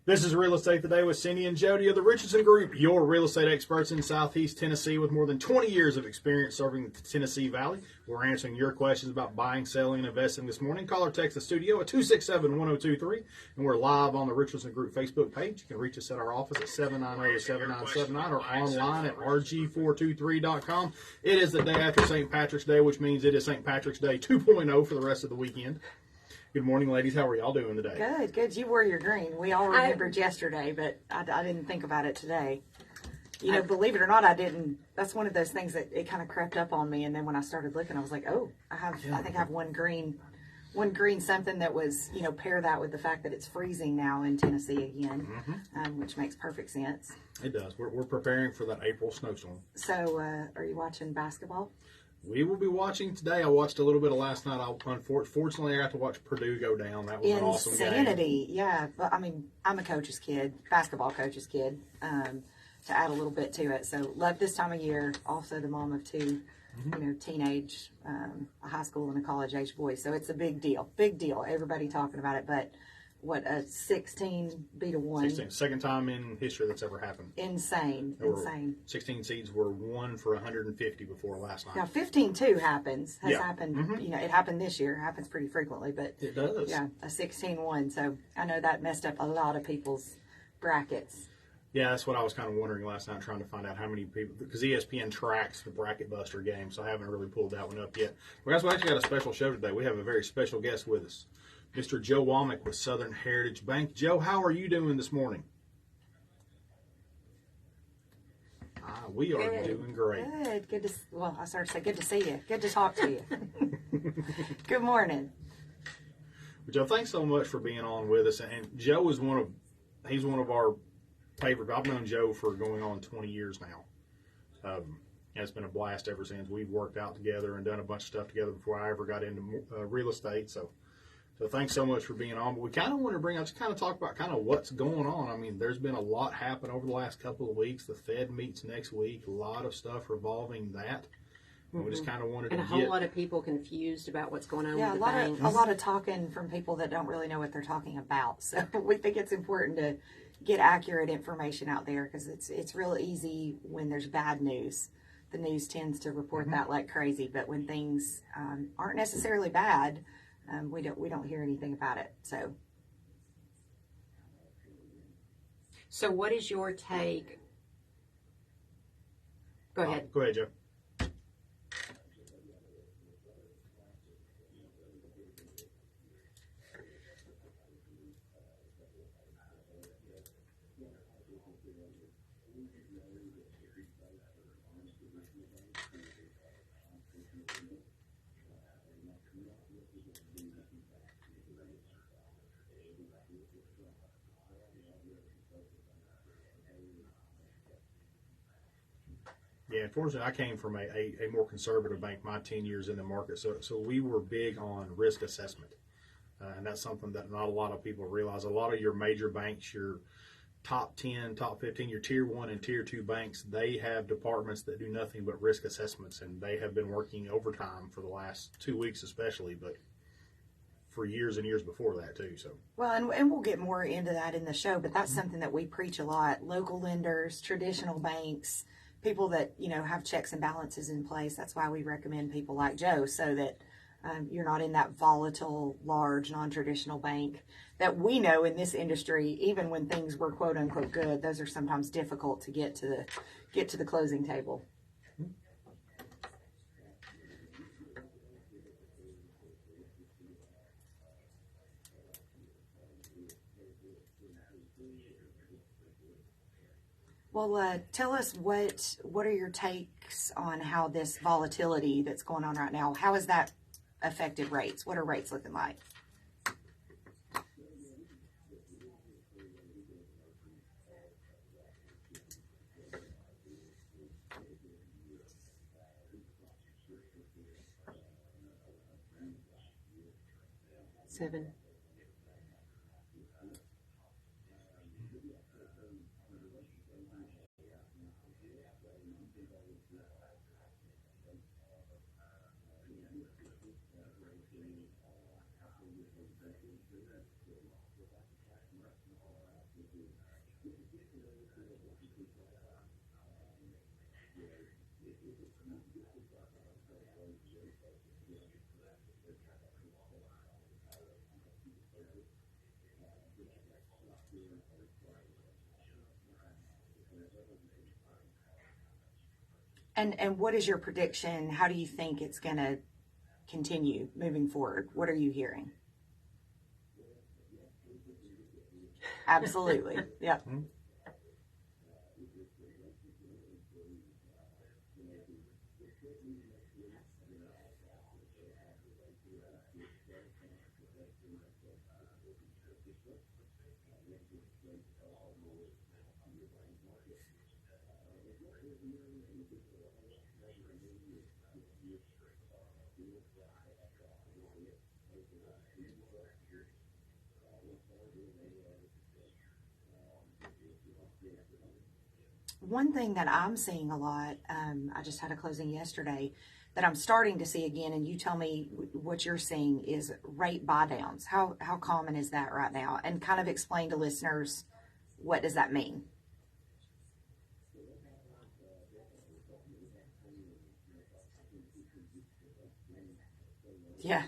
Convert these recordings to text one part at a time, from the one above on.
This is Real Estate Today with Cindi and Jody of the Richardson Group, your real estate experts in Southeast Tennessee with more than 20 years of experience serving the Tennessee Valley. We're answering your questions about buying, selling, and investing this morning. Call or text the studio at 267-1023, and we're live on the Richardson Group Facebook page. You can reach us at our office at 790-7979 or online at rg423.com. It is the day after St. Patrick's Day, which means it is St. Patrick's Day 2.0 for the rest of the weekend. Good morning, ladies. How are y'all doing today? Good. You wore your green. We all remembered yesterday, but I didn't think about it today. You know, believe it or not, I didn't. That's one of those things that it kind of crept up on me. And then when I started looking, I was like, oh, I think I have one green something that was, pair that with the fact that it's freezing now in Tennessee again, which makes perfect sense. It does. We're preparing for that April snowstorm. So, are you watching basketball? We will be watching today. I watched a little bit of last night. Unfortunately, I got to watch Purdue go down. That was an awesome game. Insanity, yeah. But I mean, I'm a coach's kid, basketball coach's kid, to add a little bit to it. So, love this time of year. Also, the mom of two, teenage, a high school and a college age boys. So, it's a big deal. Big deal. Everybody talking about it. But what, a 16 beat a 1. 16, second time in history that's ever happened. Insane. 16 seeds were 1 for 150 before last night. Now 15-2 happens. Has happened. It happened this year. It happens pretty frequently, but it does. Yeah, a 16-1. So I know that messed up a lot of people's brackets. Yeah, that's what I was kind of wondering last night, trying to find out how many people, because ESPN tracks the Bracket Buster game, so I haven't really pulled that one up yet. Well, guys, we actually got a special show today. We have a very special guest with us, Mr. Joe Womack with Southern Heritage Bank. Joe, how are you doing this morning? We are doing great. Good. I started to say good to see you. Good to talk to you. Good morning. Joe, thanks so much for being on with us. And Joe is he's one of our favorite. I've known Joe for going on 20 years now. And it's been a blast ever since. We've worked out together and done a bunch of stuff together before I ever got into real estate. So thanks so much for being on. But we kind of want to bring up, just kind of talk about kind of what's going on. I mean, there's been a lot happen over the last couple of weeks. The Fed meets next week. A lot of stuff revolving that. And we just kind of wanted to get... And a whole lot of people confused about what's going on with the banks. A lot of talking from people that don't really know what they're talking about. So we think it's important to get accurate information out there because it's real easy when there's bad news. The news tends to report that like crazy. But when things aren't necessarily bad... we don't hear anything about it. So what is your take? Go ahead. Go ahead, Joe. Yeah, unfortunately, I came from a more conservative bank my 10 years in the market, so we were big on risk assessment, and that's something that not a lot of people realize. A lot of your major banks, your top 10, top 15, your tier 1 and tier 2 banks, they have departments that do nothing but risk assessments, and they have been working overtime for the last 2 weeks especially, but for years and years before that too. So well, and we'll get more into that in the show, but that's something that we preach a lot. Local lenders, traditional banks, people that have checks and balances in place. That's why we recommend people like Joe, so that you're not in that volatile, large, non-traditional bank that we know in this industry. Even when things were quote unquote good, those are sometimes difficult to get to the closing table. Well, tell us what are your takes on how this volatility that's going on right now, how has that affected rates? What are rates looking like? Seven. And what is your prediction? How do you think it's going to continue moving forward? What are you hearing? Absolutely. Yep. One thing that I'm seeing a lot, I just had a closing yesterday that I'm starting to see again, and you tell me what you're seeing, is rate buy downs. How common is that right now? And kind of explain to listeners, what does that mean? Yeah.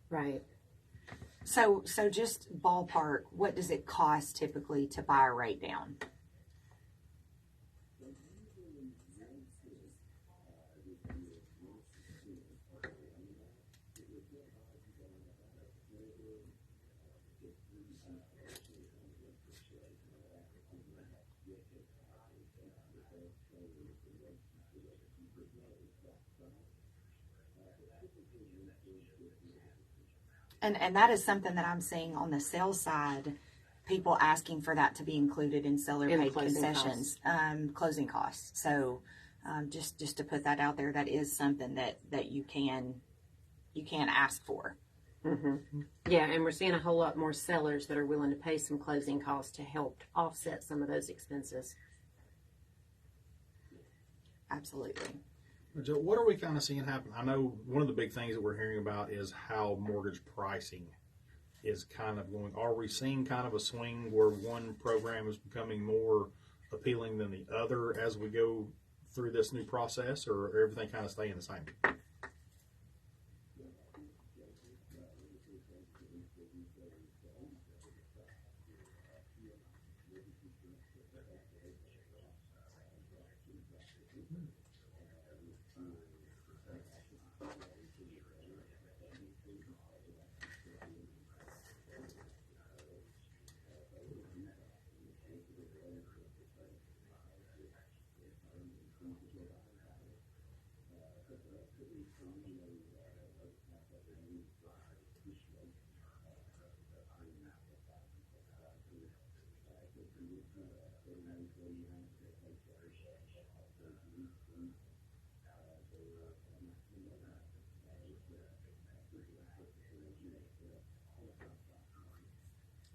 Right. So just ballpark, what does it cost typically to buy a rate down? And that is something that I'm seeing on the sales side, people asking for that to be included in seller In paid closing concessions, closing costs. So just to put that out there, that is something that you can ask for. Mm-hmm. Yeah, and we're seeing a whole lot more sellers that are willing to pay some closing costs to help offset some of those expenses. Absolutely. Joe, what are we kind of seeing happen? I know one of the big things that we're hearing about is how mortgage pricing is kind of going. Are we seeing kind of a swing where one program is becoming more appealing than the other as we go through this new process, or everything kind of staying the same?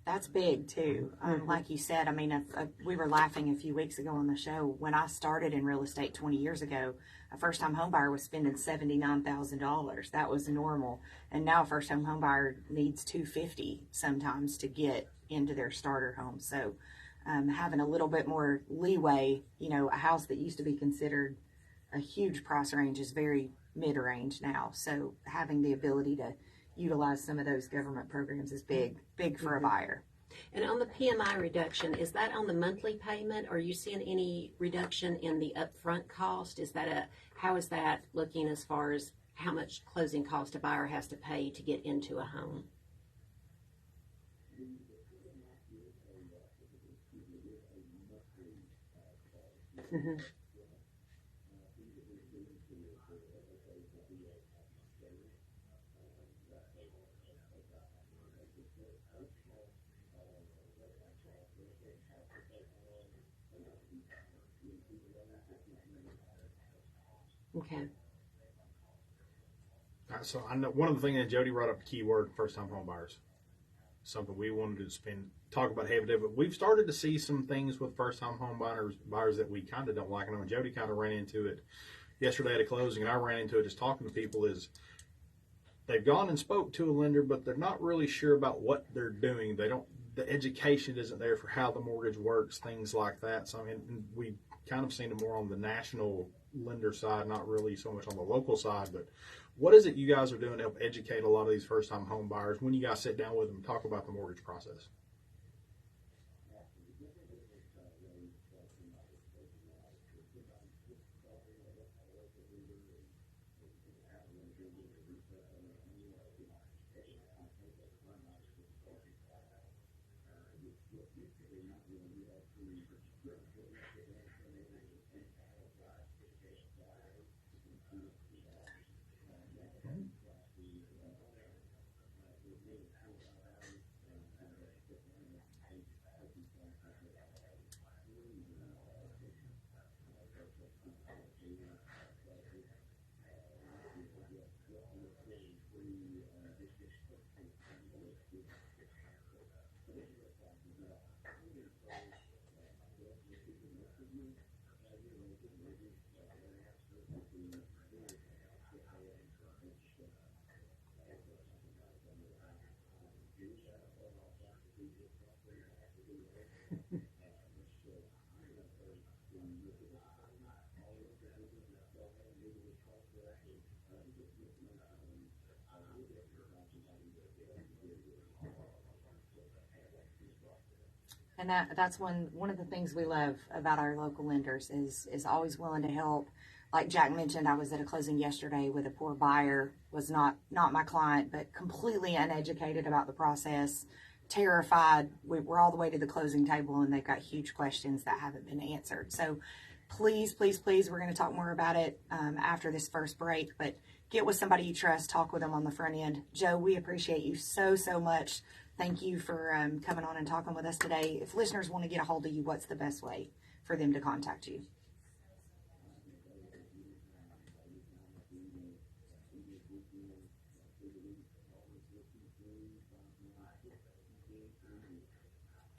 That's big too. Like you said, I mean, we were laughing a few weeks ago on the show. When I started in real estate 20 years ago, a first-time home buyer was spending $79,000. That was normal. And now a first-time home buyer needs $250 sometimes to get into their starter home. So having a little bit more leeway, a house that used to be considered a huge price range is very mid-range now. So having the ability to utilize some of those government programs is big for a buyer. And on the PMI reduction, is that on the monthly payment? Are you seeing any reduction in the upfront cost? How is that looking as far as how much closing cost a buyer has to pay to get into a home? Mm-hmm. Okay. So I know one of the things that Jody brought up, keyword first-time home buyers, something we wanted to talk about heavy day, but we've started to see some things with first-time home buyers that we kind of don't like. And Jody kind of ran into it yesterday at a closing, and I ran into it just talking to people. Is they've gone and spoke to a lender, but they're not really sure about what they're doing. The education isn't there for how the mortgage works, things like that. So I mean, we kind of seen it more on the national lender side, not really so much on the local side. But what is it you guys are doing to help educate a lot of these first-time home buyers when you guys sit down with them and talk about the mortgage process? And that's one of the things we love about our local lenders is always willing to help. Like Jack mentioned, I was at a closing yesterday with a poor buyer, was not my client, but completely uneducated about the process, terrified. We're all the way to the closing table, and they've got huge questions that haven't been answered. So please, please, please, we're going to talk more about it after this first break, but get with somebody you trust, talk with them on the front end. Joe, we appreciate you so much. Thank you for coming on and talking with us today. If listeners want to get a hold of you, what's the best way for them to contact you?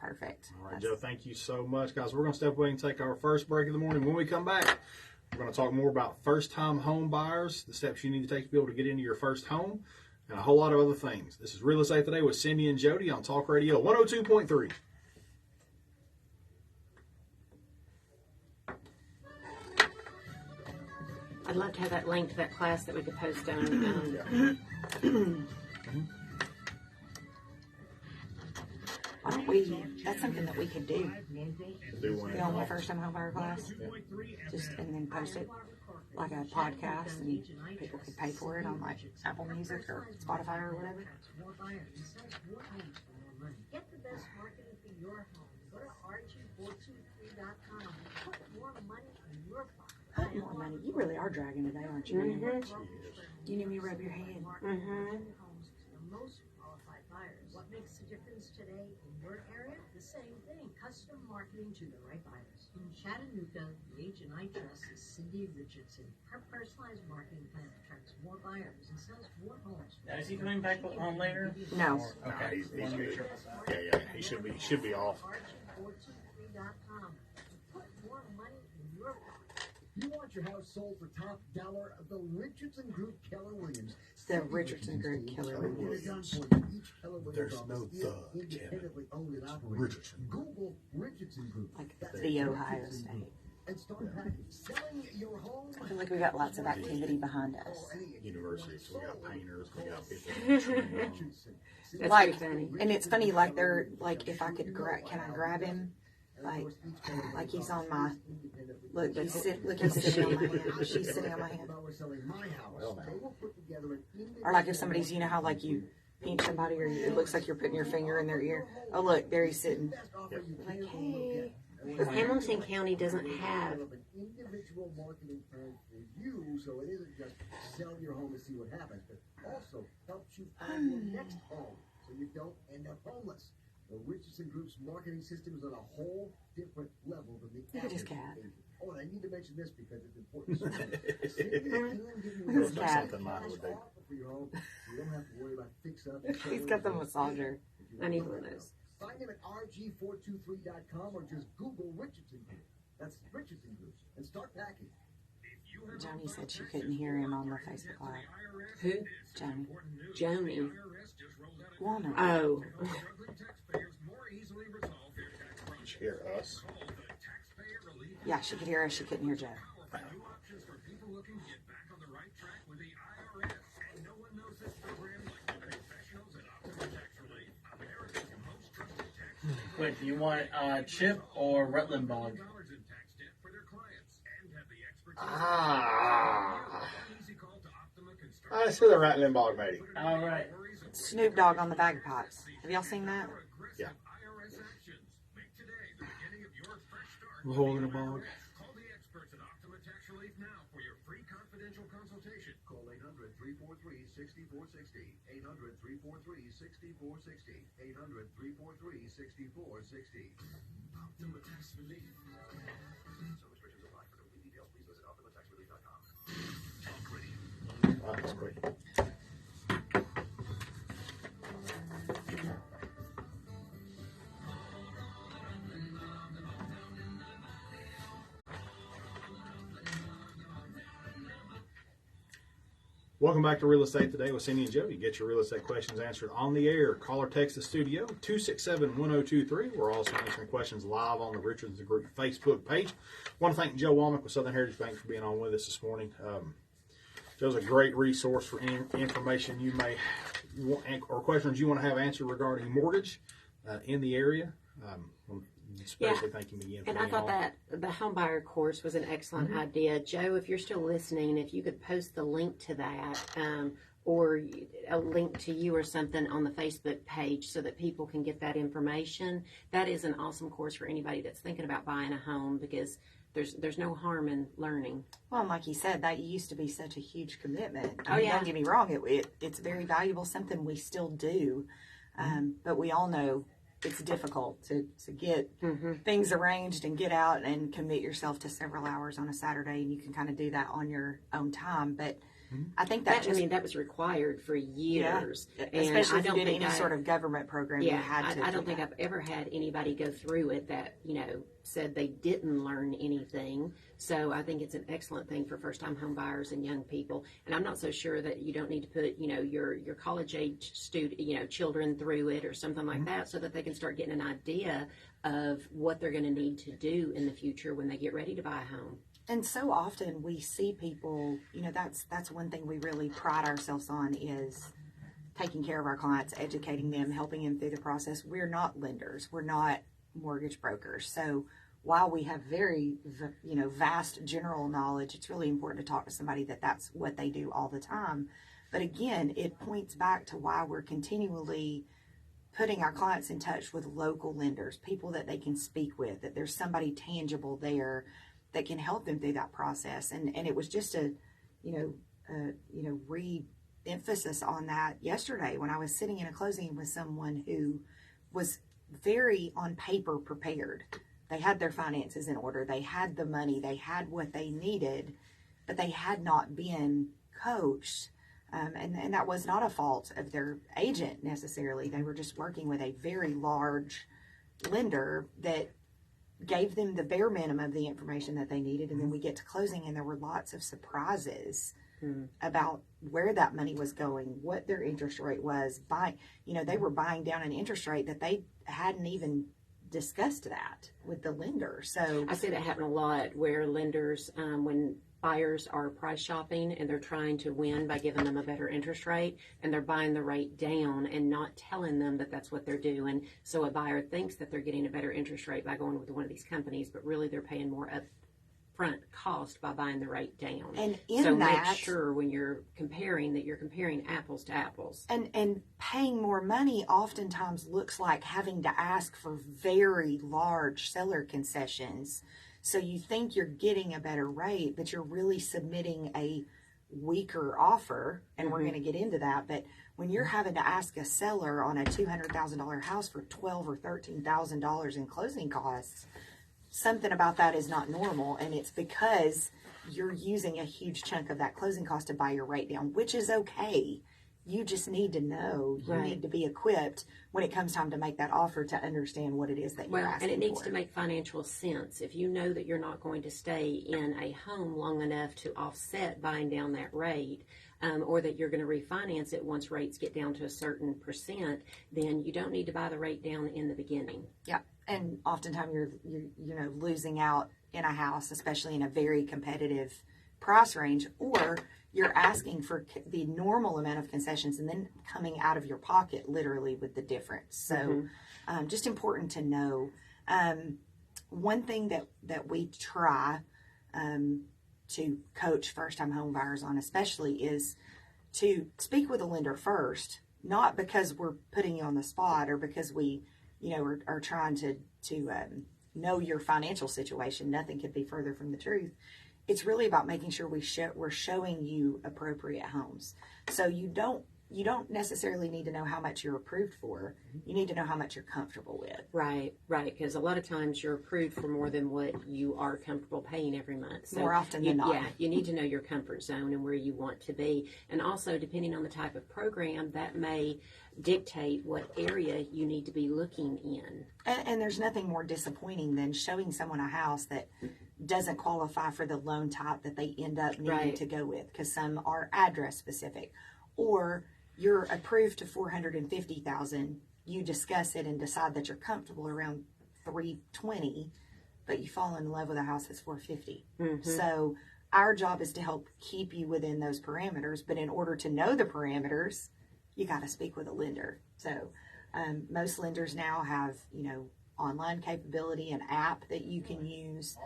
Perfect. All right, Joe, thank you so much. Guys, we're going to step away and take our first break of the morning. When we come back, we're going to talk more about first-time home buyers, the steps you need to take to be able to get into your first home, and a whole lot of other things. This is Real Estate Today with Cindi and Jody on Talk Radio 102.3. I'd love to have that link to that class that we could post on. Why don't we, that's something that we could do. Film a first-time home buyer class, and then post it like a podcast, and people could pay for it on like Apple Music or Spotify or whatever. Get the best marketing for your home. Go to RG423.com. Put more money in your pocket. Put more money. You really are dragging today, aren't you? Mm-hmm. You need me to rub your hand. Mm-hmm. Homes to the most qualified buyers. What makes the difference today in your area? The same thing. Custom marketing to the right buyers. In Chattanooga, the agent I trust is Cindi Richardson. Her personalized marketing plan attracts more buyers and sells more homes. Now, is he coming back on later? No. Okay. He's good. Yeah. He should be off. RG423.com. Put more money in your pocket. You want your house sold for top dollar? The Richardson Group Keller Williams. The Richardson Group Keller Williams. There's no independently owned and operated. Richardson. Google Richardson Group. Like the Ohio State. and start packing. Selling your home. I feel like we got lots of activity behind us. Universities, we got painters, we got people. That's Like, pretty funny. and it's funny, like they're like, if I could can I grab him? Like he's on my, look, he's sitting on my hand. She's sitting on my hand. Or like if somebody's, you know how like you pinch somebody or it looks like you're putting your finger in their ear. Oh look, there he's sitting. Like, hey. Hamilton County doesn't have. An individual marketing plan for you, so it isn't just sell your home and see what happens, but also helps you find your next home so you don't end up homeless. The Richardson Group's marketing system is on a whole different level than the Look at his average cat. agent. Oh, and I need to mention this because it's important. Cindy can give you His a cat. Something mine would do. offer for your home, so you don't have to worry about fix-up. He's got the massager. I need one of those. Find them at rg423.com or just Google Richardson Group. That's Richardson Group. And start packing. Johnny said she couldn't hear him on the Facebook Live. Who? Johnny. Joni. Walnut. Oh. Did you hear us? Yeah, she could hear us. She couldn't hear Joe. Wait, do you want Chip or Rutland Bog? I see the Rattling Bog lady. All right. Snoop Dogg on the bag of pots. Have y'all seen that? Yeah. Hole in a bog. Call the experts at Optima Tax Relief now for your free confidential consultation. Call 800-343-6460. 800-343-6460. 800-343-6460. Optima Tax Relief. Some restrictions apply. For complete details, please visit OptimaTaxRelief.com. Talk Radio. Wow, that's quick. Welcome back to Real Estate Today with Cindi and Jody. Get your real estate questions answered on the air. Call or text the studio, 267-1023. We're also answering questions live on the Richardson Group Facebook page. I want to thank Joe Womack with Southern Heritage Bank for being on with us this morning. Joe's a great resource for any information you may want or questions you want to have answered regarding mortgage in the area. Especially thanking again for And I being thought on. that the home buyer course was an excellent idea. Joe, if you're still listening, if you could post the link to that or a link to you or something on the Facebook page so that people can get that information, that is an awesome course for anybody that's thinking about buying a home because there's no harm in learning. Well, and like you said, that used to be such a huge commitment. Oh, yeah. Don't get me wrong, it's very valuable, something we still do, but we all know it's difficult to get things arranged and get out and commit yourself to several hours on a Saturday, and you can kind of do that on your own time. But I think that that was required for years. Yeah, And especially I if you don't did think any sort of government program. Yeah, you had to I don't do think that. I've ever had anybody go through it that, said they didn't learn anything. So I think it's an excellent thing for first-time home buyers and young people. And I'm not so sure that you don't need to put, your college-age children through it or something like that so that they can start getting an idea of what they're going to need to do in the future when they get ready to buy a home. And so often we see people, that's one thing we really pride ourselves on is taking care of our clients, educating them, helping them through the process. We're not lenders. We're not mortgage brokers. So while we have very, vast general knowledge, it's really important to talk to somebody that's what they do all the time. But again, it points back to why we're continually putting our clients in touch with local lenders, people that they can speak with, that there's somebody tangible there that can help them through that process. And it was just a re-emphasis on that yesterday when I was sitting in a closing with someone who was very on paper prepared. They had their finances in order. They had the money. They had what they needed, but they had not been coached. And that was not a fault of their agent necessarily. They were just working with a very large lender that gave them the bare minimum of the information that they needed. And then we get to closing and there were lots of surprises about where that money was going, what their interest rate was. They were buying down an interest rate that they hadn't even discussed that with the lender. So I see that happen a lot where lenders, when buyers are price shopping and they're trying to win by giving them a better interest rate, and they're buying the rate down and not telling them that that's what they're doing. So a buyer thinks that they're getting a better interest rate by going with one of these companies, but really they're paying more upfront cost by buying the rate down. And in so that, make sure when you're comparing that you're comparing apples to apples. and paying more money oftentimes looks like having to ask for very large seller concessions. So you think you're getting a better rate, but you're really submitting a weaker offer, and we're going to get into that. But when you're having to ask a seller on a $200,000 house for $12,000 or $13,000 in closing costs, something about that is not normal, and it's because you're using a huge chunk of that closing cost to buy your rate down, which is okay. You just need to know, you need to be equipped when it comes time to make that offer to understand what it is that you're asking for. And it needs to make financial sense. If you know that you're not going to stay in a home long enough to offset buying down that rate, or that you're going to refinance it once rates get down to a certain percent, then you don't need to buy the rate down in the beginning. Yeah, and oftentimes you're losing out in a house, especially in a very competitive price range, or you're asking for the normal amount of concessions and then coming out of your pocket literally with the difference. So just important to know. One thing that we try to coach first-time home buyers on especially is to speak with a lender first, not because we're putting you on the spot or because we are trying to know your financial situation. Nothing could be further from the truth. It's really about making sure we're showing you appropriate homes. So you don't necessarily need to know how much you're approved for. You need to know how much you're comfortable with. Right. Because a lot of times you're approved for more than what you are comfortable paying every month. So more often than not. Yeah, you need to know your comfort zone and where you want to be. And also, depending on the type of program, that may dictate what area you need to be looking in. And there's nothing more disappointing than showing someone a house that doesn't qualify for the loan type that they end up needing to go with, because some are address specific, or you're approved to $450,000. You discuss it and decide that you're comfortable around $320,000, but you fall in love with a house that's $450,000. So our job is to help keep you within those parameters. But in order to know the parameters, you got to speak with a lender. So most lenders now have online capability, an app that you can use,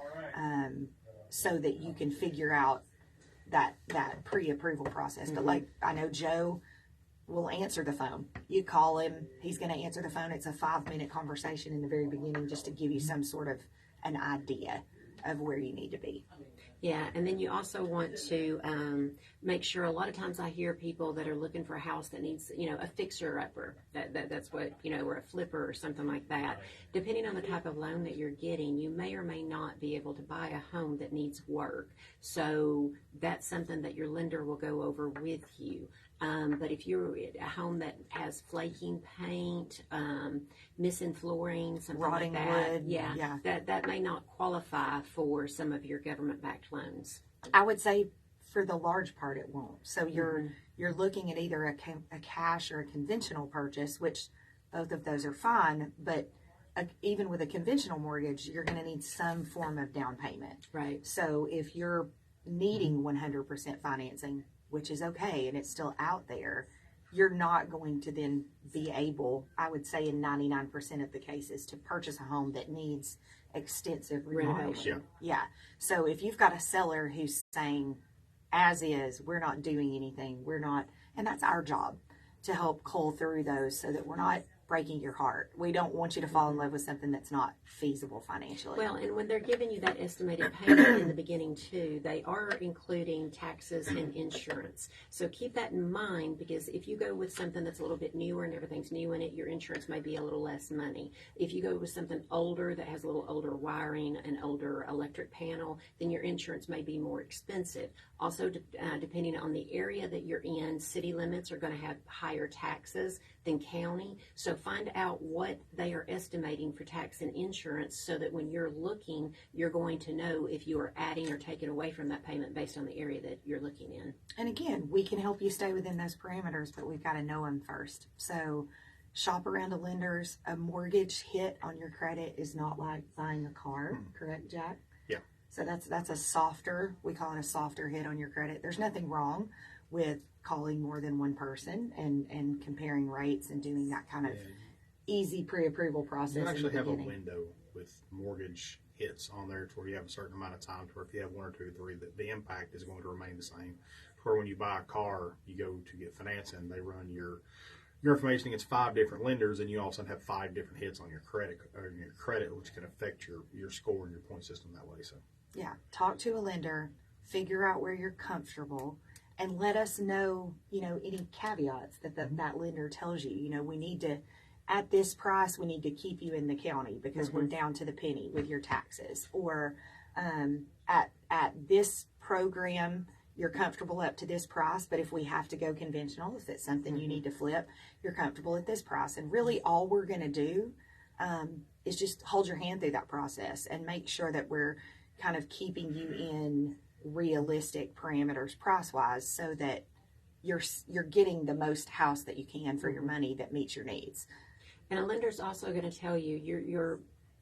so that you can figure out that pre-approval process. But like, I know Joe will answer the phone. You call him, he's going to answer the phone. It's a 5-minute conversation in the very beginning just to give you some sort of an idea of where you need to be. Yeah, and then you also want to make sure. A lot of times I hear people that are looking for a house that needs, a fixer-upper. That's what, or a flipper or something like that. Depending on the type of loan that you're getting, you may or may not be able to buy a home that needs work. So that's something that your lender will go over with you. But if you're at a home that has flaking paint, missing flooring, something rotting like that, wood, that may not qualify for some of your government-backed loans. I would say for the large part it won't. So you're looking at either a cash or a conventional purchase, which both of those are fine, but even with a conventional mortgage, you're going to need some form of down payment. Right. So if you're needing 100% financing, which is okay, and it's still out there, you're not going to then be able, I would say in 99% of the cases, to purchase a home that needs extensive renovation. Yeah. So if you've got a seller who's saying, as is, we're not doing anything, and that's our job to help cull through those so that we're not breaking your heart. We don't want you to fall in love with something that's not feasible financially. Well, and when they're giving you that estimated payment in the beginning too, they are including taxes and insurance. So keep that in mind, because if you go with something that's a little bit newer and everything's new in it, your insurance may be a little less money. If you go with something older that has a little older wiring, an older electric panel, then your insurance may be more expensive. Also, depending on the area that you're in, city limits are going to have higher taxes than county. So find out what they are estimating for tax and insurance so that when you're looking, you're going to know if you are adding or taking away from that payment based on the area that you're looking in. And again, we can help you stay within those parameters, but we've got to know them first. So shop around to lenders. A mortgage hit on your credit is not like buying a car, correct, Jack? Yeah. So that's a softer, we call it a softer hit on your credit. There's nothing wrong with calling more than one person and comparing rates and doing that kind of easy pre-approval process. You actually in the have a beginning. window with mortgage hits on there to where you have a certain amount of time to where if you have one or two or three, that the impact is going to remain the same. Where when you buy a car, you go to get financing, they run your information against 5 different lenders, and you also have 5 different hits on your credit, which can affect your score and your point system that way. So Yeah, talk to a lender, figure out where you're comfortable, and let us know, any caveats that lender tells you. We need to, at this price, we need to keep you in the county because we're down to the penny with your taxes. Or at this program, you're comfortable up to this price, but if we have to go conventional, if it's something you need to flip, you're comfortable at this price. And really all we're going to do is just hold your hand through that process and make sure that we're kind of keeping you in realistic parameters price-wise so that you're getting the most house that you can for your money that meets your needs. And a lender's also going to tell you your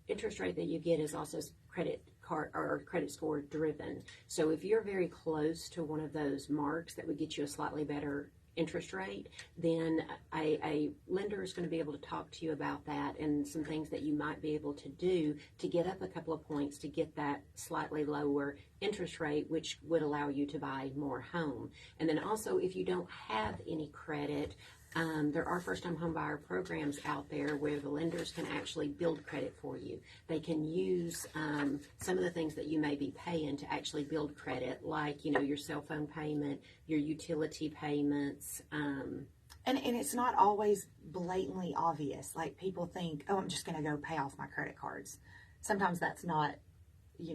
interest rate that you get is also credit card or credit score driven. So if you're very close to one of those marks that would get you a slightly better interest rate, then a lender is going to be able to talk to you about that and some things that you might be able to do to get up a couple of points to get that slightly lower interest rate, which would allow you to buy more home. And then also, if you don't have any credit, there are first-time home buyer programs out there where the lenders can actually build credit for you. They can use some of the things that you may be paying to actually build credit, like your cell phone payment, your utility payments. And it's not always blatantly obvious. Like people think, oh, I'm just going to go pay off my credit cards. Sometimes that's not,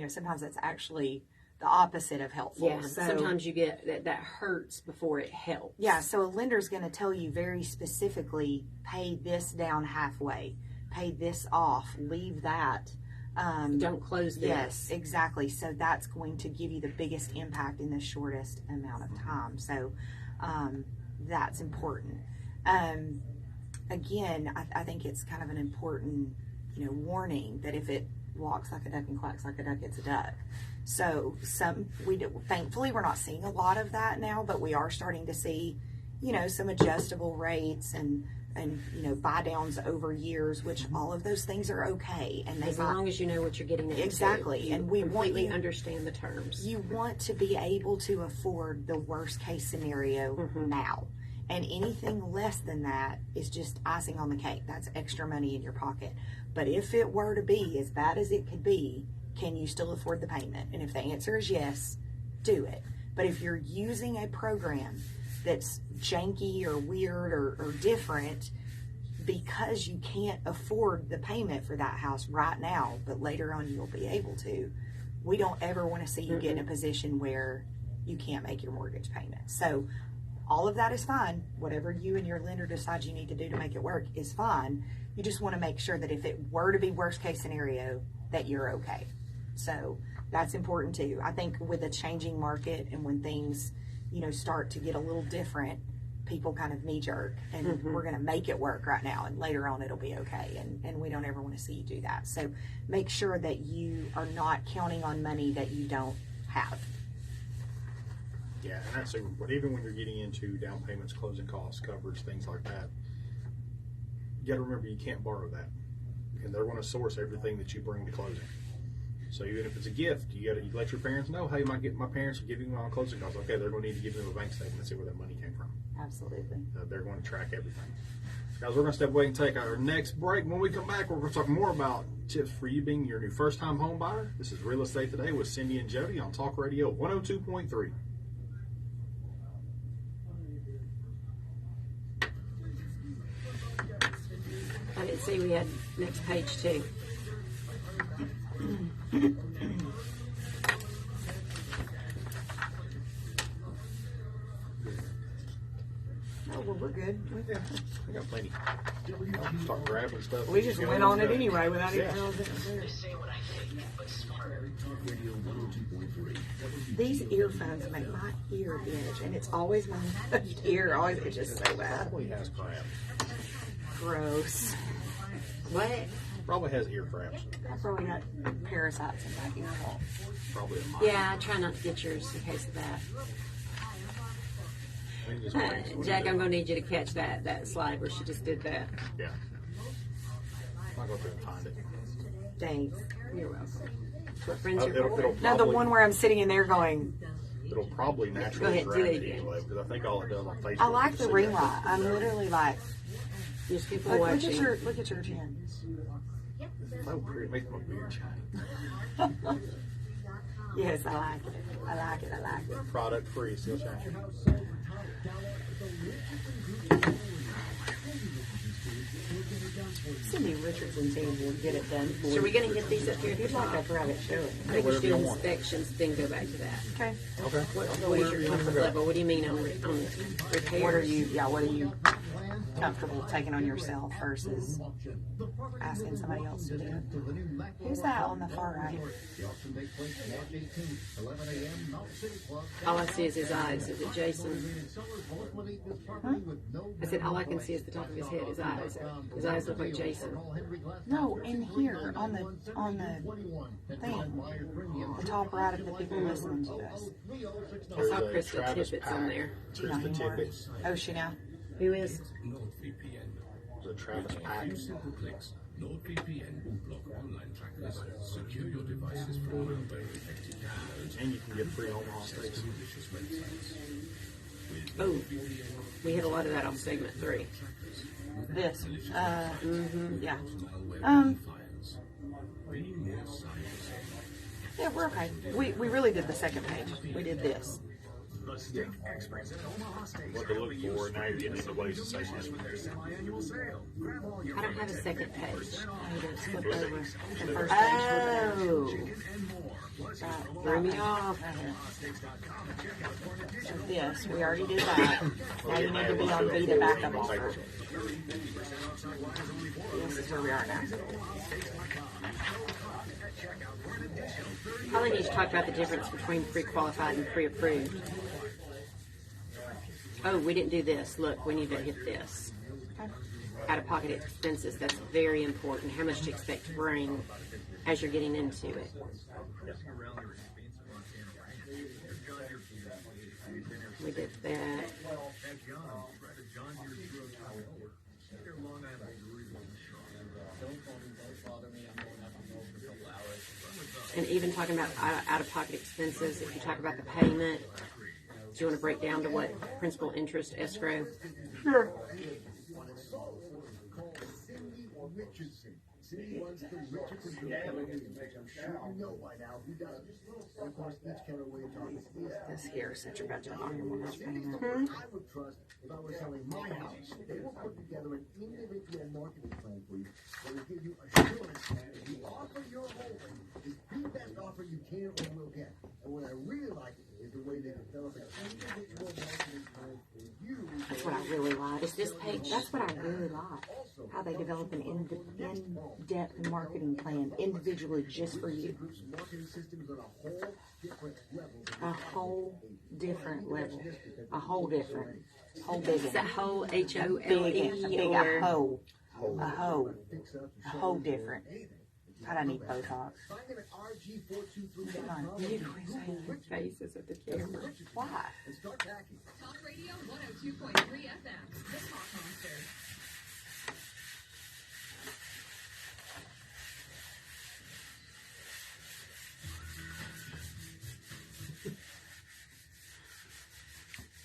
sometimes that's actually the opposite of helpful. Yeah, so, sometimes you get that hurts before it helps. Yeah, so a lender's going to tell you very specifically, pay this down halfway, pay this off, leave that. Don't close this. Yes, exactly. So that's going to give you the biggest impact in the shortest amount of time. So that's important. Again, I think it's kind of an important, warning that if it walks like a duck and quacks like a duck, it's a duck. So thankfully we're not seeing a lot of that now, but we are starting to see, some adjustable rates and buy downs over years, which all of those things are okay. And as long as you know what you're getting into. Exactly. And we completely understand the terms. You want to be able to afford the worst case scenario now. And anything less than that is just icing on the cake. That's extra money in your pocket. But if it were to be as bad as it could be, can you still afford the payment? And if the answer is yes, do it. But if you're using a program that's janky or weird or different because you can't afford the payment for that house right now, but later on you'll be able to, we don't ever want to see you get in a position where you can't make your mortgage payment. So all of that is fine. Whatever you and your lender decide you need to do to make it work is fine. You just want to make sure that if it were to be worst case scenario, that you're okay. So that's important too. I think with a changing market and when things, start to get a little different, people kind of knee jerk and we're going to make it work right now and later on it'll be okay. And we don't ever want to see you do that. So make sure that you are not counting on money that you don't have. yeah, and that's super important. Even when you're getting into down payments, closing costs, coverage, things like that, you got to remember you can't borrow that, and they're going to source everything that you bring to closing. So even if it's a gift, you let your parents know, hey, my parents are giving me on closing costs. Okay, they're going to need to give them a bank statement and see where that money came from. Absolutely. They're going to track everything. Guys, we're going to step away and take our next break. When we come back, we're going to talk more about tips for you being your new first-time home buyer. This is Real Estate Today with Cindi and Jody on Talk Radio 102.3. I didn't see we had next page too. Oh, well, we're good. We got plenty. Start grabbing stuff. We just went on it anyway without even Yeah. realizing it was there. Say what I think, but smarter. Talk Radio 102.3. These earphones make my ear itch, and it's always my left ear. Always itches so bad. Probably has crap. Gross. What? Probably has ear crabs. I probably got parasites in my ear hole. Probably a mite. Yeah, I try not to get yours in case of that. I think just wait. Jack, I'm going to need you to catch that slide where she just did that. Yeah. I'll go through and find it. Thanks. You're welcome. What friends are It'll for? No, the probably- one where I'm sitting in there going, It'll probably Go naturally ahead, do grab it it again. anyway, because I think all it does on Facebook. I like is the see ring that light. I'm literally like, There's people look at watching. look at your chin. So pretty. It makes my beard shiny. Yes, I like it. I like it. I like it. Product free, still shiny. Cindy Richardson team will get it done for So you. are we going to get these up here at the You'd like a top? private showing. I think we should Whatever do you want. inspections, then go back to that. Okay. Okay. What is your comfort level? What do you mean on repairs? What are you comfortable taking on yourself versus asking somebody else to do it? Who's that on the far right? All I see is his eyes. Is it Jason? I said all I can see is the top of his head, his eyes. His eyes look like Jason. No, in here on the thing, the top right of the people listening to us. I saw There's a Crystal Travis Tippett's Pack. in there. She's not Krista anymore. Tippett. Oh, she now. Who is? There's a Travis Pack. NordVPN will block online trackers, secure your devices from malware-infected downloads, And you can get free home hostage. malicious websites. Oh, we had a lot of that on segment 3. This. Yeah. Malware files. Be more cyber-safe. Yeah, we're okay. We really did the second page. We did this. The steak experts at Omaha Steaks What to look for, now you're getting into ways to say with something. their semi-annual sale. Grab all your I don't have a second page. I need to flip over. The first page. Oh, and more. Plus, use promo threw me off. OmahaSteaks.com and check out for an additional So this, we already did that. Now you need to be on Be the Backup Offer. This is where we are now. Probably need to talk about the difference between pre-qualified and pre-approved. Oh, we didn't do this. Look, we need to hit this. Out-of-pocket expenses, that's very important. How much to expect to bring as you're getting into it. We did that. And even talking about out-of-pocket expenses, if you talk about the payment, do you want to break down to what principal, interest, escrow? Sure. Call Cindy Richardson. Cindy runs the Richardson Group. I'm sure you know by now who does it. And of course, each counterweight office is This here, set your budget on your mortgage Cindy's payment. the one I would trust if I were selling my house. They will put together an individual marketing plan for you that will give you assurance that the offer you're holding is the best offer you can or will get. And what I really like is the way they develop an individual marketing plan for you. That's what I really like. Is this page? That's what I really like. How they develop an in-depth marketing plan individually just for you. Group's marketing system is on a whole different level. A whole different level. A whole different. Whole big Is that whole big, H-O-L-E a or? whole. A whole. A whole different. God, I need Botox. Find them at RG423.com. Come on. You quit saying your Faces at the camera. Why? And start packing. Talk Radio 102.3 FM, the Talk Monster.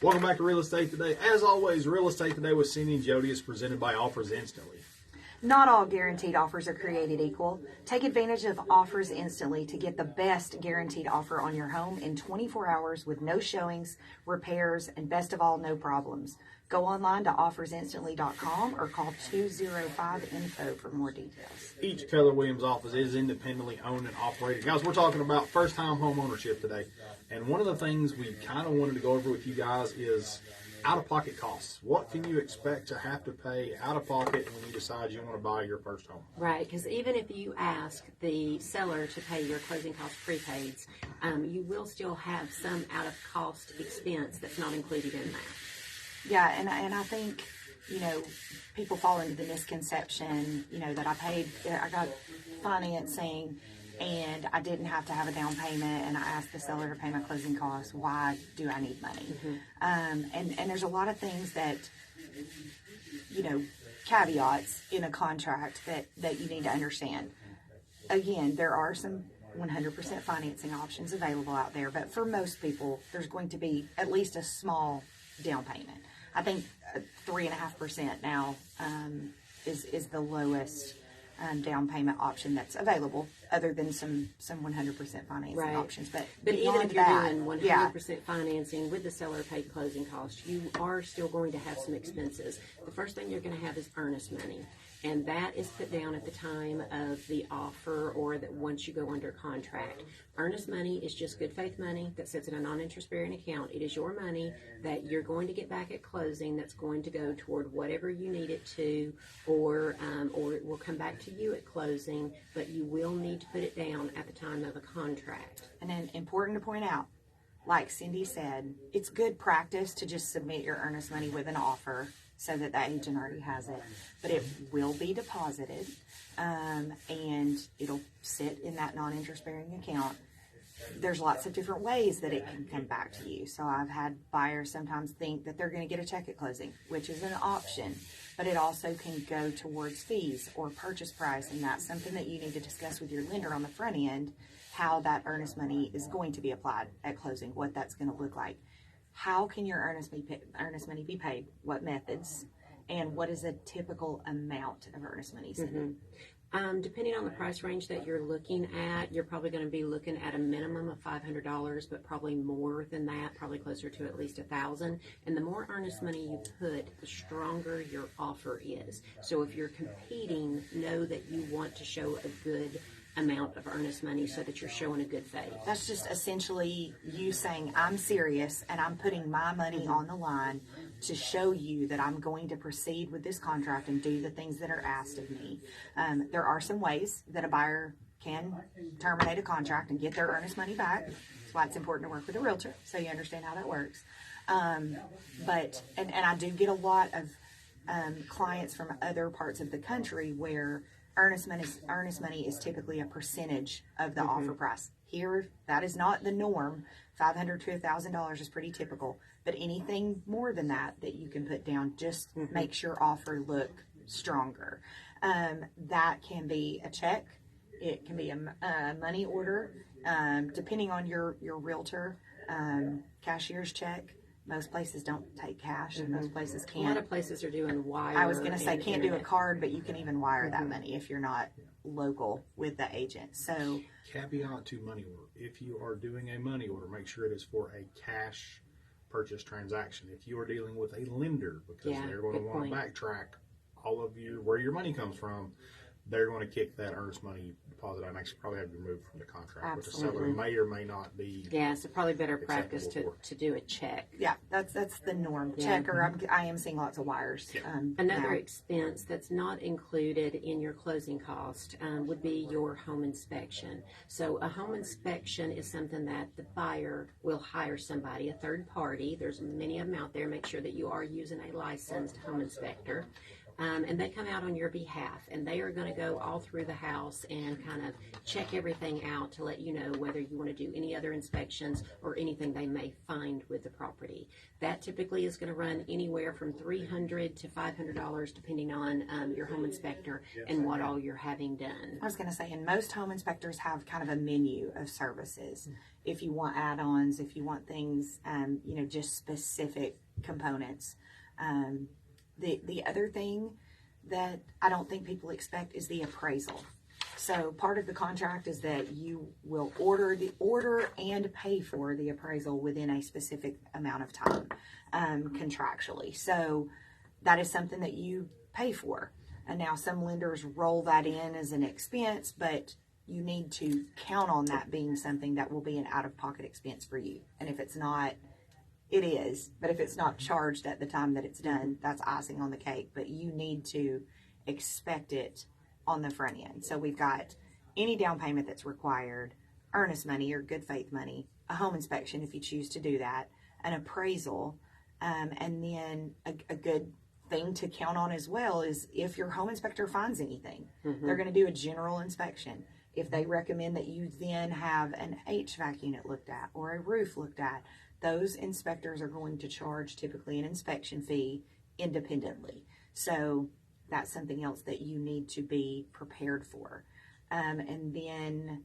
Welcome back to Real Estate Today. As always, Real Estate Today with Cindi Jody is presented by Offers Instantly. Not all guaranteed offers are created equal. Take advantage of Offers Instantly to get the best guaranteed offer on your home in 24 hours with no showings, repairs, and best of all, no problems. Go online to offersinstantly.com or call 205-INFO for more details. Each Keller Williams office is independently owned and operated. Guys, we're talking about first-time home ownership today. And one of the things we kind of wanted to go over with you guys is out-of-pocket costs. What can you expect to have to pay out-of-pocket when you decide you want to buy your first home? Right, because even if you ask the seller to pay your closing cost prepaids, you will still have some out-of-cost expense that's not included in that. Yeah, and I think you know, people fall into the misconception, you know, that I got financing and I didn't have to have a down payment and I asked the seller to pay my closing costs. Why do I need money? And there's a lot of things that, you know, caveats in a contract that you need to understand. Again, there are some 100% financing options available out there, but for most people, there's going to be at least a small down payment. I think 3.5% now is the lowest down payment option that's available, other than some 100% financing options. But even beyond if you're that, doing 100% financing with the seller paid closing costs, you are still going to have some expenses. The first thing you're going to have is earnest money. And that is put down at the time of the offer or that once you go under contract. Earnest money is just good faith money that sits in a non-interest bearing account. It is your money that you're going to get back at closing that's going to go toward whatever you need it to, or it will come back to you at closing, but you will need to put it down at the time of a contract. and then important to point out, like Cindy said, it's good practice to just submit your earnest money with an offer so that the agent already has it, but it will be deposited, and it'll sit in that non-interest bearing account. There's lots of different ways that it can come back to you. So I've had buyers sometimes think that they're going to get a check at closing, which is an option, but it also can go towards fees or purchase price, and that's something that you need to discuss with your lender on the front end, how that earnest money is going to be applied at closing, what that's going to look like. How can your earnest money be paid? What methods? And what is a typical amount of earnest money? Depending on the price range that you're looking at, you're probably going to be looking at a minimum of $500, but probably more than that, probably closer to at least $1,000. And the more earnest money you put, the stronger your offer is. So if you're competing, know that you want to show a good amount of earnest money so that you're showing a good faith. That's just essentially you saying, I'm serious and I'm putting my money on the line to show you that I'm going to proceed with this contract and do the things that are asked of me. There are some ways that a buyer can terminate a contract and get their earnest money back. That's why it's important to work with a realtor so you understand how that works. But I do get a lot of clients from other parts of the country where earnest money is typically a percentage of the offer price. Here, that is not the norm. $500 to $1,000 is pretty typical. But anything more than that you can put down just makes your offer look stronger. That can be a check. It can be a money order, depending on your realtor. Cashier's check. Most places don't take cash, and most places can't. A lot of places are doing wire. I was going to say can't do a card, but you can even wire that money if you're not local with the agent. So Caveat to money order. If you are doing a money order, make sure it is for a cash purchase transaction. If you are dealing with a lender, because they're going to want to backtrack all of where your money comes from, they're going to kick that earnest money deposit out and actually probably have you removed from the contract, which the seller may or may not be. Yeah, so probably better practice to do a check. Yeah, that's the norm. Check, or I am seeing lots of wires. Another expense that's not included in your closing cost would be your home inspection. So a home inspection is something that the buyer will hire somebody, a third party. There's many of them out there. Make sure that you are using a licensed home inspector. And they come out on your behalf, and they are going to go all through the house and kind of check everything out to let you know whether you want to do any other inspections or anything they may find with the property. That typically is going to run anywhere from $300 to $500, depending on your home inspector and what all you're having done. I was going to say, and most home inspectors have kind of a menu of services. If you want add-ons, if you want things, just specific components. The other thing that I don't think people expect is the appraisal. So part of the contract is that you will order and pay for the appraisal within a specific amount of time, contractually. So that is something that you pay for. And now some lenders roll that in as an expense, but you need to count on that being something that will be an out-of-pocket expense for you. And if it's not, it is, but if it's not charged at the time that it's done, that's icing on the cake. But you need to expect it on the front end. So we've got any down payment that's required, earnest money or good faith money, a home inspection if you choose to do that, an appraisal, and then a good thing to count on as well is if your home inspector finds anything, they're going to do a general inspection. If they recommend that you then have an HVAC unit looked at or a roof looked at, those inspectors are going to charge typically an inspection fee independently. So that's something else that you need to be prepared for. And then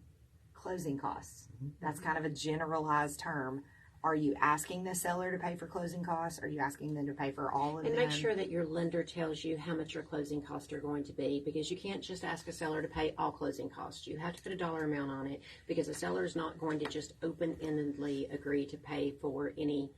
closing costs. That's kind of a generalized term. Are you asking the seller to pay for closing costs? Are you asking them to pay for all of them? And make sure that your lender tells you how much your closing costs are going to be, because you can't just ask a seller to pay all closing costs. You have to put a dollar amount on it, because a seller is not going to just open-endedly agree to pay for any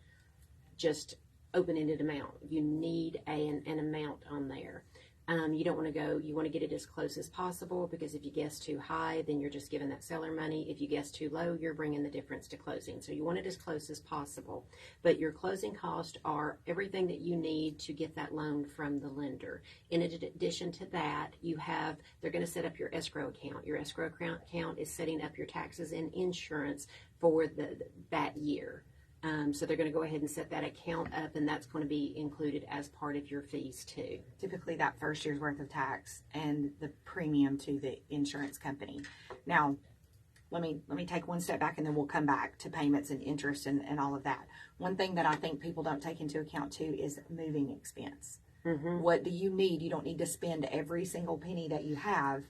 just open-ended amount. You need an amount on there. You don't want to go, you want to get it as close as possible, because if you guess too high, then you're just giving that seller money. If you guess too low, you're bringing the difference to closing. So you want it as close as possible. But your closing costs are everything that you need to get that loan from the lender. In addition to that, they're going to set up your escrow account. Your escrow account is setting up your taxes and insurance for that year. So they're going to go ahead and set that account up, and that's going to be included as part of your fees too. Typically that first year's worth of tax and the premium to the insurance company. Now, let me take one step back, and then we'll come back to payments and interest and all of that. One thing that I think people don't take into account too is moving expense. What do you need? You don't need to spend every single penny that you have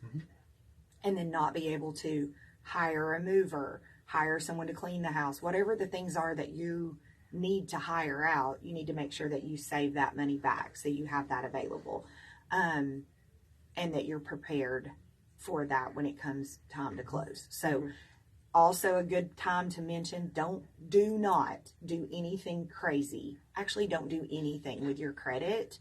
and then not be able to hire a mover, hire someone to clean the house, whatever the things are that you need to hire out. You need to make sure that you save that money back so you have that available, and that you're prepared for that when it comes time to close. So also a good time to mention, do not do anything crazy. Actually, don't do anything with your credit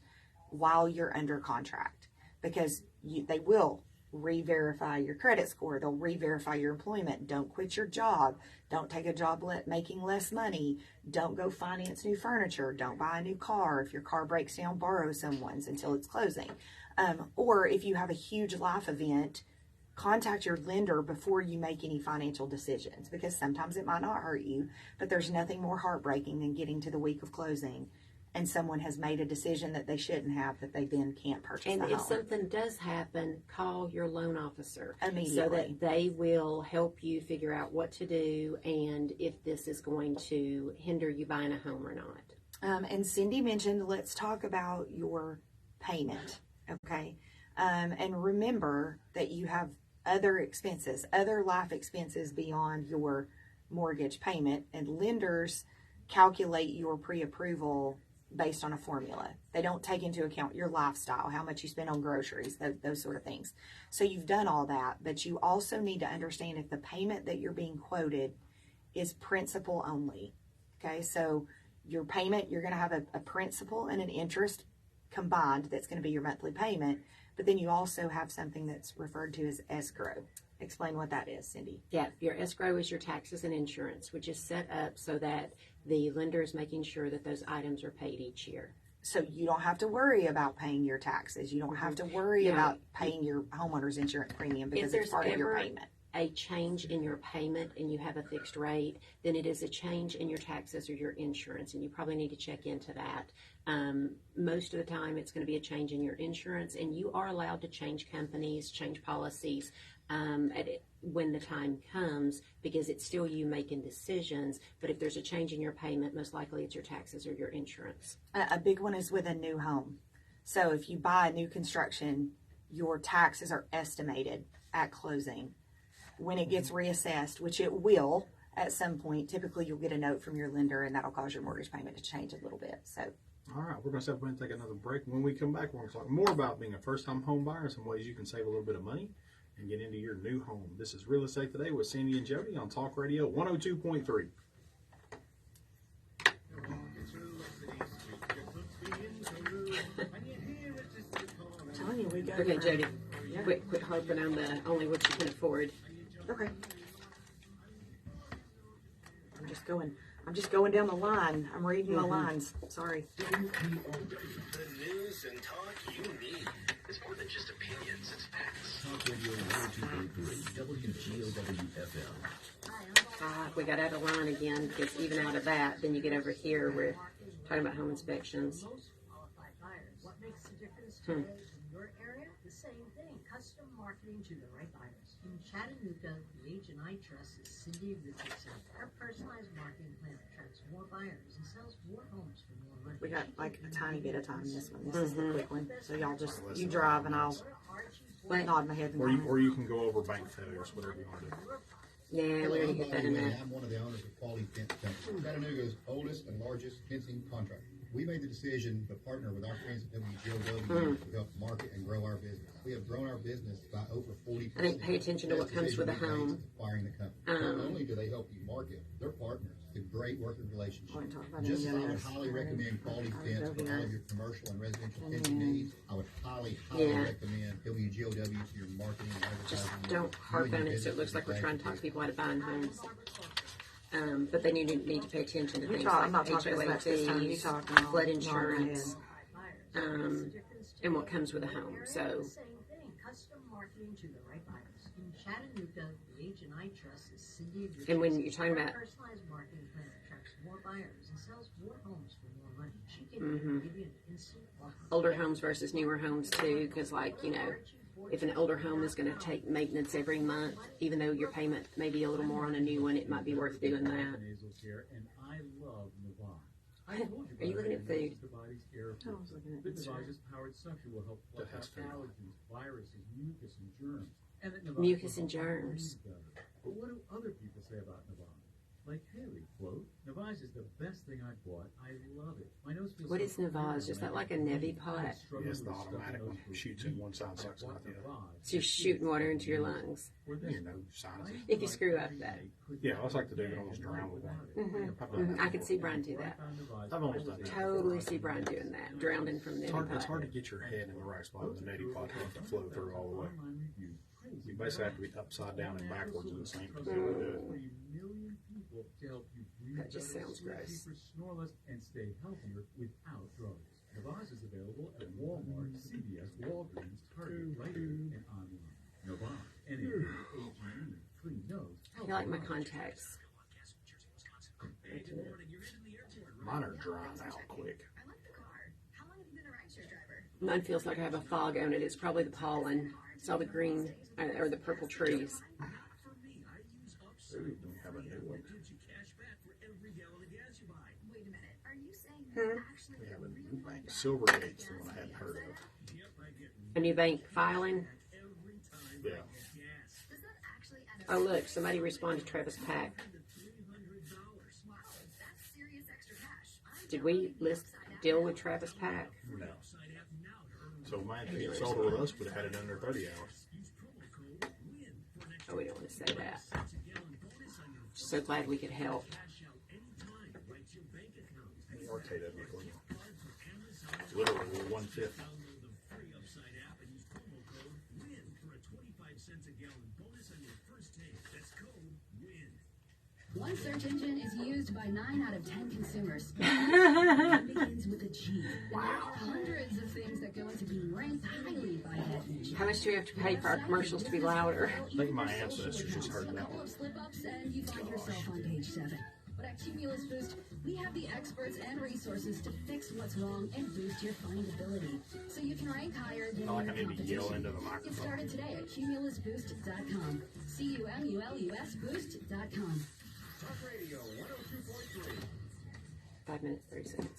while you're under contract, because they will re-verify your credit score. They'll re-verify your employment. Don't quit your job. Don't take a job making less money. Don't go finance new furniture. Don't buy a new car. If your car breaks down, borrow someone's until it's closing. Or if you have a huge life event, contact your lender before you make any financial decisions, because sometimes it might not hurt you, but there's nothing more heartbreaking than getting to the week of closing and someone has made a decision that they shouldn't have, that they then can't purchase And the if home. something does happen, call your loan officer Immediately. so that they will help you figure out what to do and if this is going to hinder you buying a home or not. And Cindy mentioned, let's talk about your payment, okay? And remember that you have other expenses, other life expenses beyond your mortgage payment, and lenders calculate your pre-approval based on a formula. They don't take into account your lifestyle, how much you spend on groceries, those sort of things. So you've done all that, but you also need to understand if the payment that you're being quoted is principal only. Okay, so your payment, you're going to have a principal and an interest combined that's going to be your monthly payment, but then you also have something that's referred to as escrow. Explain what that is, Cindy. Yeah, your escrow is your taxes and insurance, which is set up so that the lender is making sure that those items are paid each year. So you don't have to worry about paying your taxes. You don't have to worry about paying your homeowner's insurance premium, because it's part of your payment. A change in your payment and you have a fixed rate, then it is a change in your taxes or your insurance, and you probably need to check into that. Most of the time it's going to be a change in your insurance, and you are allowed to change companies, change policies when the time comes, because it's still you making decisions. But if there's a change in your payment, most likely it's your taxes or your insurance. A big one is with a new home. So if you buy a new construction, your taxes are estimated at closing. When it gets reassessed, which it will at some point, typically you'll get a note from your lender, and that'll cause your mortgage payment to change a little bit. So, all right, we're going to step away and take another break. When we come back, we're going to talk more about being a first-time home buyer, some ways you can save a little bit of money and get into your new home. This is Real Estate Today with Cindi and Jody on Talk Radio 102.3. telling you, we go. Okay, Jody, quit harping on the only what you can afford. Okay. I'm just going down the line. I'm reading the lines. Sorry. The news and talk you need. It's more than just opinions, it's facts. Talk Radio 102.3, WGOW-FM. We got out of line again, because even out of that, then you get over here, we're talking about home inspections. Most qualified buyers. What makes today in your area? The same thing. Custom marketing to the right buyers. In Chattanooga, the agent I trust is Cindi Richardson. Her personalized marketing plan attracts more buyers and sells more homes for more money. We got like a tiny bit of time this one. This is the quick one. So y'all just, you drive and I'll nod my head. Or you can go over bank failures, whatever you want to do. Yeah, we already hit that in there. I'm one of the owners of Quality Fence Company, Chattanooga's oldest and largest fencing contractor. We made the decision to partner with our friends at WGOW to help market and grow our business. We have grown our business by over 40%. I think pay attention to what comes with a home. Acquiring the company. Not only do they help you market, they're partners. It's a great working relationship. Just as I would highly recommend Quality Fence for all of your commercial and residential fencing needs, I would highly recommend WGOW for your marketing and advertising. Just don't harp on it so it looks like we're trying to talk people out of buying homes. But they need to pay attention to things I'm not like talking as HOA much this time. You fees, talk and I'll flood nod my head. insurance, and what comes with a home. So The same thing. Custom marketing to the right buyers. In Chattanooga, the agent I trust is Cindi Richardson. And when you're talking about- Her personalized marketing plan attracts more buyers and sells more homes for more money. She can give you an instant offer. older homes versus newer homes too, because like, you know, if an older home is going to take maintenance every month, even though your payment may be a little more on a new one, it might be worth doing that. And I love Navarre. I told Are you looking at food? I was looking at The this. Navarre's powered suction will help flush That has out food on it. allergens, viruses, mucus, and germs. And that Navarre Mucus will and help our germs. brains better. But what do other people say about Navarre? Like Haley, quote, Navage is the best thing I bought. I love it. My nose feels What so is clear Navage? Is when that I like a get Nevi clean. pot? I'm struggling Yes, the with stuffy automatic nose one for shoots weeks. in one side, I sucks bought out the other. Navage. So you're shooting water into your lungs. For this You know, sinuses. If you screw up that. Yeah, I like to do it, almost drown with one. I've done that I could before. see Brian do that. I've almost done that. Totally see Brian doing that, drowning from the It's hard pot. to get your head in the right spot with the neti pot to flow through all the way. You basically have to be upside down and backwards in the same position to do it. That just sounds gross. Snore less and stay healthier without drugs. Navage is available at Walmart, CVS, Walgreens, Target, Rite Aid, and online. Navage, N-A-V-A-G-E, clean nose. I like my contacts. Mine are drying out quick. I like the car. How long have you been a rideshare driver? Mine feels like I have a fog on it. It's probably the pollen. It's all the green or the purple trees. Ooh, you have a new one. Wait a minute. Are you saying you actually We get have a a new real bank. Silvergate's the one I hadn't heard of. A new bank filing. Yeah. Does that actually end up? Oh, look, somebody responded to Travis Pack. Wow, that's serious extra cash. Did we deal with Travis Pack? No. So man, if you sold it with us, would have had it under 30 hours. Oh, we don't want to say that. So glad we could help. RKW for you. Literally, we're 150. One search engine is used by 9 out of 10 consumers. It begins with a G. There are hundreds of things that go into being ranked highly by head niche. How much do we have to pay for our commercials to be louder? I think my ancestors just heard A that couple one. of slip-ups and you find yourself on page 7. But at Cumulus Boost, we have the experts and resources to fix what's wrong and boost your findability, so you can rank higher than I like I your need to yell competition. into the Get microphone. started today at cumulusboost.com. CUMULUS boost.com. Talk Radio 102.3. 5 minutes, 30 seconds.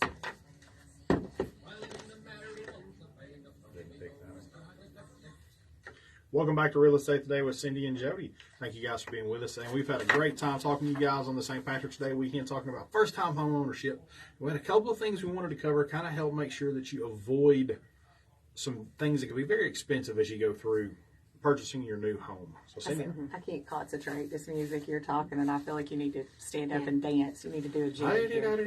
Welcome back to Real Estate Today with Cindi and Jody. Thank you guys for being with us. And we've had a great time talking to you guys on the St. Patrick's Day weekend, talking about first-time home ownership. We had a couple of things we wanted to cover, kind of help make sure that you avoid some things that can be very expensive as you go through purchasing your new home. So, Cindy, I can't concentrate. This music you're talking, and I feel like you need to stand up and dance. You need to do a jig here.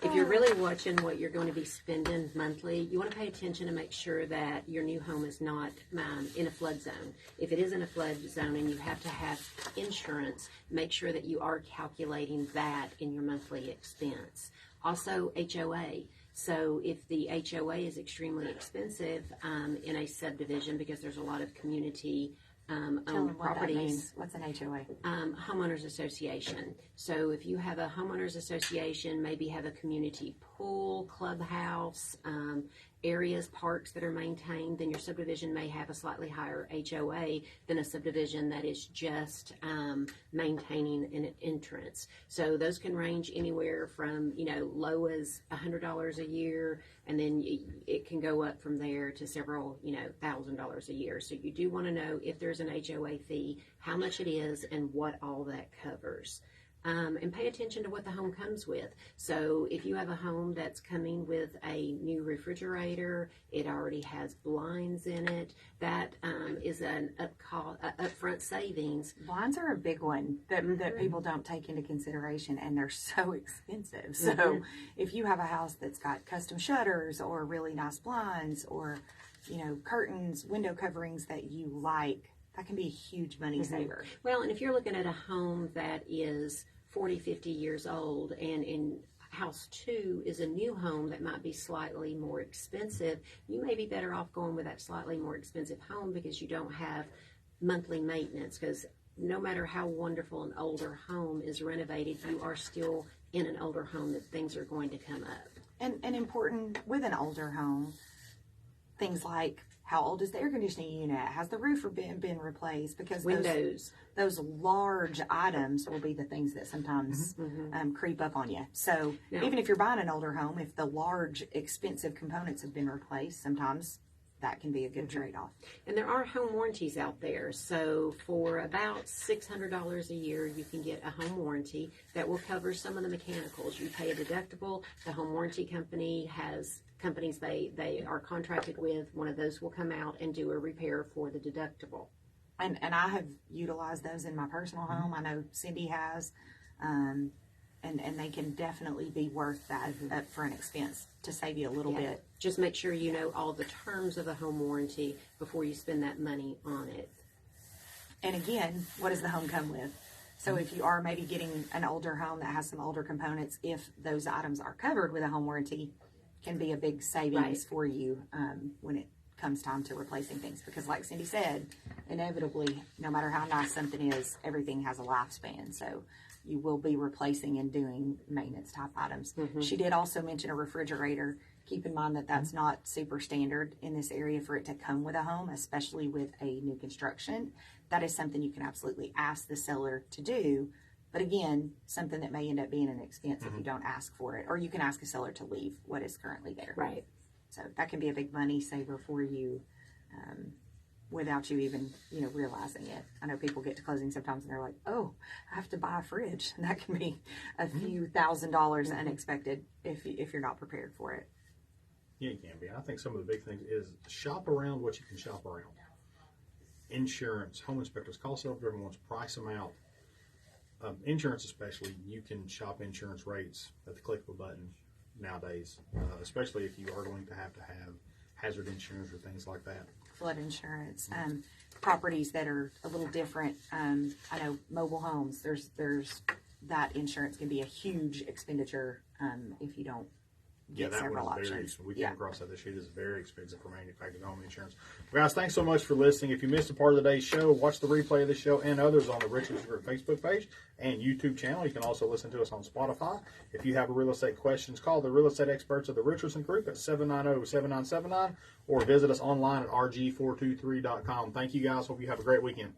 If you're really watching what you're going to be spending monthly, you want to pay attention to make sure that your new home is not in a flood zone. If it is in a flood zone and you have to have insurance, make sure that you are calculating that in your monthly expense. Also, HOA. So if the HOA is extremely expensive in a subdivision because there's a lot of community Tell owned them what that properties. means. What's an HOA? Homeowners association. So if you have a homeowners association, maybe have a community pool, clubhouse, areas, parks that are maintained, then your subdivision may have a slightly higher HOA than a subdivision that is just maintaining an entrance. So those can range anywhere from, low as $100 a year, and then it can go up from there to several, $1,000 a year. So you do want to know if there's an HOA fee, how much it is, and what all that covers. And pay attention to what the home comes with. So if you have a home that's coming with a new refrigerator, it already has blinds in it, that is an upfront savings. Blinds are a big one that people don't take into consideration, and they're so expensive. So if you have a house that's got custom shutters or really nice blinds or, curtains, window coverings that you like, that can be a huge money saver. Well, and if you're looking at a home that is 40, 50 years old, and in house 2 is a new home that might be slightly more expensive, you may be better off going with that slightly more expensive home because you don't have monthly maintenance, because no matter how wonderful an older home is renovated, you are still in an older home that things are going to come up. And important with an older home, things like how old is the air conditioning unit? Has the roof been replaced? Because windows, those large items will be the things that sometimes creep up on you. So even if you're buying an older home, if the large expensive components have been replaced, sometimes that can be a good trade-off. And there are home warranties out there. So for about $600 a year, you can get a home warranty that will cover some of the mechanicals. You pay a deductible. The home warranty company has companies they are contracted with. One of those will come out and do a repair for the deductible. And I have utilized those in my personal home. I know Cindi has. And they can definitely be worth that upfront expense to save you a little bit. Just make sure you know all the terms of a home warranty before you spend that money on it. And again, what does the home come with? So if you are maybe getting an older home that has some older components, if those items are covered with a home warranty, can be a big savings for you when it comes time to replacing things. Because like Cindi said, inevitably, no matter how nice something is, everything has a lifespan. So you will be replacing and doing maintenance type items. She did also mention a refrigerator. Keep in mind that that's not super standard in this area for it to come with a home, especially with a new construction. That is something you can absolutely ask the seller to do. But again, something that may end up being an expense if you don't ask for it. Or you can ask a seller to leave what is currently there. Right. So that can be a big money saver for you without you even, realizing it. I know people get to closing sometimes and they're like, oh, I have to buy a fridge. And that can be a few $1,000s unexpected if you're not prepared for it. Yeah, it can be. I think some of the big things is shop around what you can shop around. Insurance, home inspectors, call self-driven ones, price them out. Insurance especially, you can shop insurance rates at the click of a button nowadays, especially if you are going to have hazard insurance or things like that. Flood insurance, properties that are a little different. I know mobile homes, there's that insurance can be a huge expenditure if you don't get that several one is options. We came across that this year. It is very expensive for manufactured home insurance. Well, guys, thanks so much for listening. If you missed a part of today's show, watch the replay of the show and others on the Richards Group Facebook page and YouTube channel. You can also listen to us on Spotify. If you have real estate questions, call the real estate experts of the Richardson Group at 790-7979 or visit us online at rg423.com. Thank you, guys. Hope you have a great weekend.